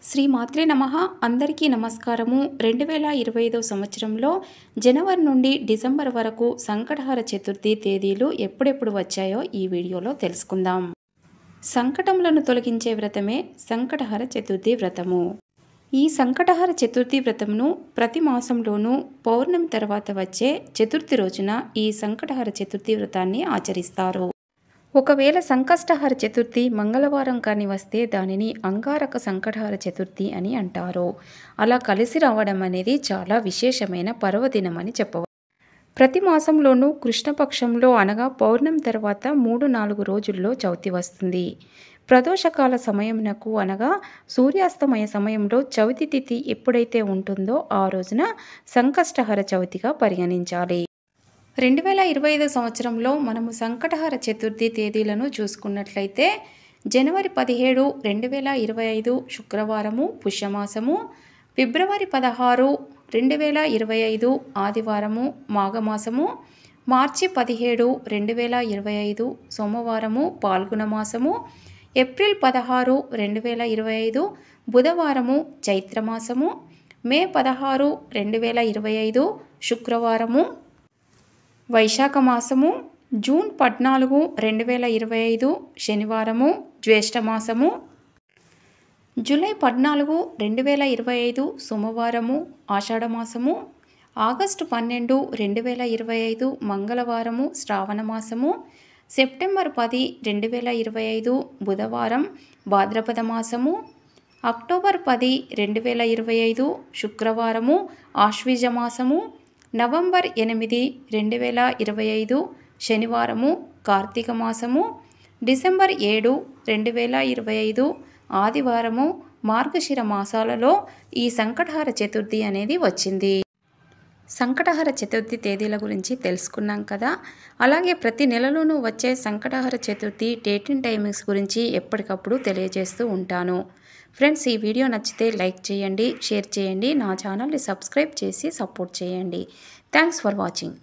శ్రీ మాత్రే నమః. అందరికీ నమస్కారము. 2025 సంవత్సరంలో జనవరి నుండి డిసెంబర్ వరకు సంకటహర చతుర్థి తేదీలు ఎప్పుడెప్పుడు వచ్చాయో ఈ వీడియోలో తెలుసుకుందాం. సంకటములను తొలగించే వ్రతమే సంకటహర చతుర్థి వ్రతము. ఈ సంకటహర చతుర్థి వ్రతమును ప్రతి మాసంలోనూ పౌర్ణమి తర్వాత వచ్చే చతుర్థి రోజున ఈ సంకటహర చతుర్థి వ్రతాన్ని ఆచరిస్తారు. ఒకవేళ సంకష్టహర చతుర్థి మంగళవారం కాని వస్తే దానిని అంగారక సంకటహర చతుర్థి అని అంటారు. అలా కలిసి రావడం అనేది చాలా విశేషమైన పర్వదినం అని చెప్పవచ్చు. ప్రతి మాసంలోనూ కృష్ణపక్షంలో అనగా పౌర్ణమి తర్వాత 3-4 రోజుల్లో చవితి వస్తుంది. ప్రదోషకాల సమయమునకు అనగా సూర్యాస్తమయ సమయంలో చవితి తిథి ఎప్పుడైతే ఉంటుందో ఆ రోజున సంకష్టహర చవితిగా పరిగణించాలి. 2025 సంవత్సరంలో మనము సంకటహర చతుర్థి తేదీలను చూసుకున్నట్లయితే జనవరి 17, 2025 శుక్రవారము పుష్యమాసము, ఫిబ్రవరి 16, 2025 ఆదివారము మాఘమాసము, మార్చి 17, 2025 సోమవారము పాల్గొన మాసము, ఏప్రిల్ 16, 2025 బుధవారము చైత్రమాసము, మే 16, 2025 శుక్రవారము వైశాఖ మాసము, జూన్ 14, 2025 శనివారము జ్యేష్ఠమాసము, జూలై 14, 2025 సోమవారము ఆషాఢమాసము, ఆగస్టు 12, 2025 మంగళవారము శ్రావణమాసము, సెప్టెంబర్ 10, 2025 బుధవారం భాద్రపద మాసము, అక్టోబర్ 10, 2025 శుక్రవారము ఆశ్వీజ మాసము, నవంబర్ 8, 2025 శనివారము కార్తీక మాసము, డిసెంబర్ 7, 2025 ఆదివారము మార్గశిర మాసాలలో ఈ సంకటహర చతుర్థి అనేది వచ్చింది. సంకటహర చతుర్థి తేదీల గురించి తెలుసుకున్నాం కదా. అలాగే ప్రతి నెలలోనూ వచ్చే Sankatahara Chaturthi date and timings గురించి ఎప్పటికప్పుడు తెలియజేస్తూ ఉంటాను. ఫ్రెండ్స్, ఈ వీడియో నచ్చితే లైక్ చేయండి, షేర్ చేయండి, నా ఛానల్ని సబ్స్క్రైబ్ చేసి సపోర్ట్ చేయండి. Thanks for watching.